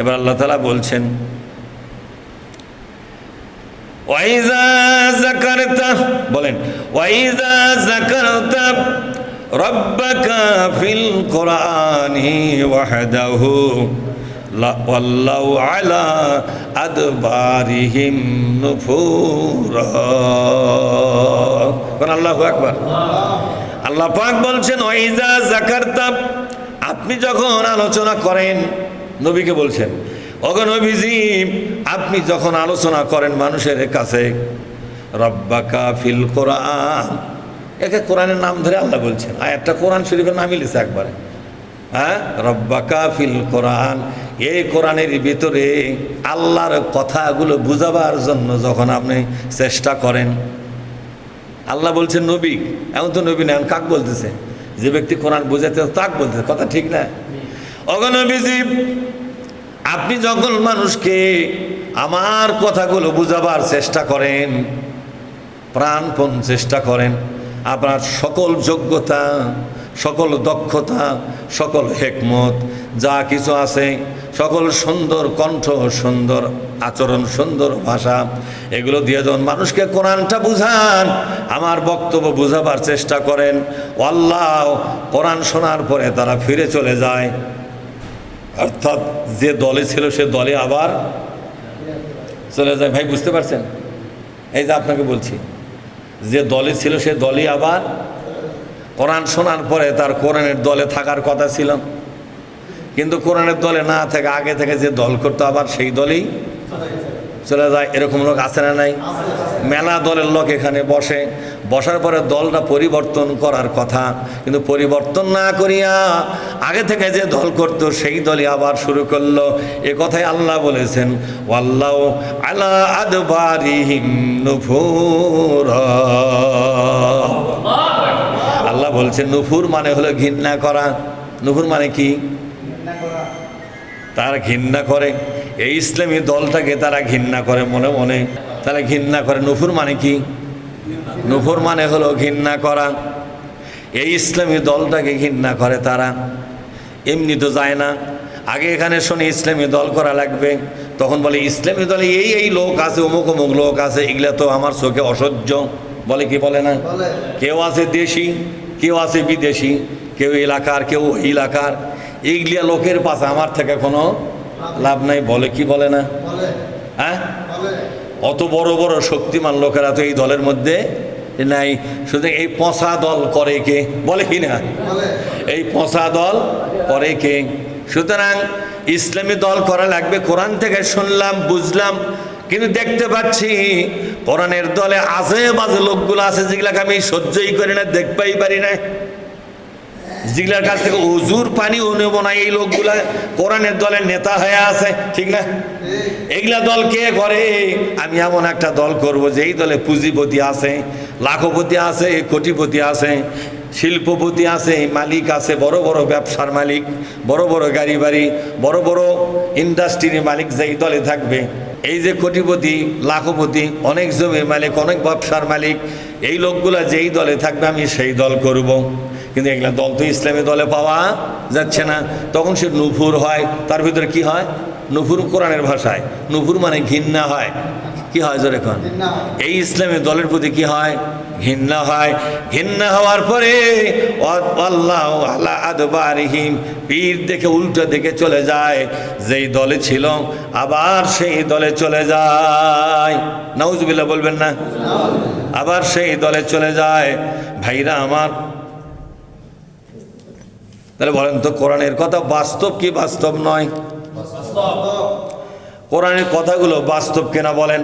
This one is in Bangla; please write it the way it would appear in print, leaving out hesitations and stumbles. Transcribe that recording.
এবার আল্লাহ তাআলা বলছেন ওয়াইজা যাকারতা, বলেন ওয়াইজা যাকারতা রাব্বাকা ফিল কুরআনি ওয়াহদাহু ওয়াল্লাউ আলা আদবারিহিম নুফুরা। আল্লাহু আকবার। আল্লাহ পাক বলছেন ওয়াইজা যাকারতা, আপনি যখন আলোচনা করেন, নবীকে বলছেন ওগো নবীজি আপনি যখন আলোচনা করেন মানুষের কাছে, রব্বাকা ফিল কোরআন, একে কোরআনের নাম ধরে আল্লাহ বলছেন, আয়াতটা কোরআন শরীফের নামই লিখছে একবারে, হ্যাঁ, রব্বাকা ফিল কোরআন। এই কোরআনের ভিতরে আল্লাহর কথাগুলো বুঝাবার জন্য যখন আপনি চেষ্টা করেন, আল্লাহ বলছেন নবী, এমন তো নবী না, এখন কাক বলতেছে? যে ব্যক্তি কোরআন বুঝাতে তাক বলতেছে, কথা ঠিক না? ওগো নবীজি আপনি যখন মানুষকে আমার কথাগুলো বুঝাবার চেষ্টা করেন, প্রাণপণ চেষ্টা করেন, আপনার সকল যোগ্যতা, সকল দক্ষতা, সকল হিকমত যা কিছু আছে, সকল সুন্দর কণ্ঠ, সুন্দর আচরণ, সুন্দর ভাষা, এগুলো দিয়ে যখন মানুষকে কোরআনটা বুঝান, আমার বক্তব্য বুঝাবার চেষ্টা করেন, আল্লাহ কোরআন শোনার পরে তারা ফিরে চলে যায়, অর্থাৎ যে দলে ছিল সে দলে আবার চলে যায়। ভাই বুঝতে পারছেন? এই যে আপনাকে বলছি, যে দলে ছিল সে দলই আবার, কোরআন শোনার পরে তার কোরআনের দলে থাকার কথা ছিল, কিন্তু কোরআনের দলে না থেকে আগে থেকে যে দল করতো আবার সেই দলেই চলে যায়। এরকম লোক আছে না নাই? মেলা দলের লোক এখানে বসে, বসার পরে দলটা পরিবর্তন করার কথা, কিন্তু পরিবর্তন না করিয়া আগে থেকে যে দল করতো সেই দলই আবার শুরু করলো। এ কথাই আল্লাহ বলেছেন ওয়াল্লাহু আলা আদবারিহিম নুফুরা। আল্লাহ বলছেন নুফুর মানে হলো ঘৃণা করা। নুফুর মানে কি? তারা ঘৃণা করে, এই ইসলামী দলটাকে তারা ঘৃণা করে মনে মনে, তারা ঘৃণা করে। নুফুর মানে কি? নুফুর মানে হলো ঘৃণা করা। এই ইসলামী দলটাকে ঘৃণা করে তারা। এমনি তো যায় না, আগে এখানে শুনে ইসলামী দল করা লাগবে, তখন বলে ইসলামী দলে এই এই লোক আছে, অমুক অমুক লোক আছে, এগুলা তো আমার চোখে অসহ্য, বলে কি বলে না? কেউ আছে দেশি, কেউ আছে বিদেশি, কেউ এলাকার, কেউ এলাকার, এইগুলা লোকের পাশে আমার থেকে কোনো লাভ নাই, বলে কি বলে না? হ্যাঁ, অত বড় বড় শক্তিমান লোকেরা তো এই দলের মধ্যে নাই। সুতরাং এই পচা দল করে কে? বলে কি না? এই পচা দল করে কে? সুতরাং ইসলামী দল করা লাগবে। কোরআন থেকে শুনলাম, বুঝলাম, কিন্তু দেখতে পাচ্ছি কোরআনের দলে আজে বাজে লোকগুলো আছে যেগুলাকে আমি সহ্যই করি না, দেখতেই পারি না, যেগুলার কাছ থেকে উজুর পানিও নেব না, এই লোকগুলা কোরআনের দলের নেতা হয়ে আছে, ঠিক না? এগুলা দল কে করে? আমি এমন একটা দল করব যেই দলে পুঁজিপতি আছে, লাখপতি আছে, কোটিপতি আছে, শিল্পপতি আছে, মালিক আছে, বড় বড় ব্যবসার মালিক, বড় বড় গাড়ি বাড়ি, বড় বড় ইন্ডাস্ট্রির মালিক যেই দলে থাকবে, এই যে কোটিপতি, লাখপতি, অনেক জমির মালিক, অনেক ব্যবসার মালিক, এই লোকগুলা যেই দলে থাকবে আমি সেই দল করব। কিন্তু এগুলা দল তো ইসলামী দলে পাওয়া যাচ্ছে না, তখন সে নুফুর হয়। তার ভিতরে কি হয়? নুফুর কোরআনের ভাষায় নুফুর মানে ঘৃণা হয়। কি হয় জোরে কোন? এই ইসলামী দলের প্রতি কি হয়? ঘৃণা হয়। ঘৃণা হওয়ার পরে আল্লাহু আলা আদবারিহিম, পীর দেখে উল্টো দিকে চলে যায়, যেই দলে ছিল আবার সেই দলে চলে যায়। নাউজুবিল্লাহ বলবেন না? আবার সেই দলে চলে যায়। ভাইরা আমার, তাহলে বলেন তো কোরআনের কথা বাস্তব কি বাস্তব নয়? কোরআনের কথাগুলো বাস্তব কিনা বলেন?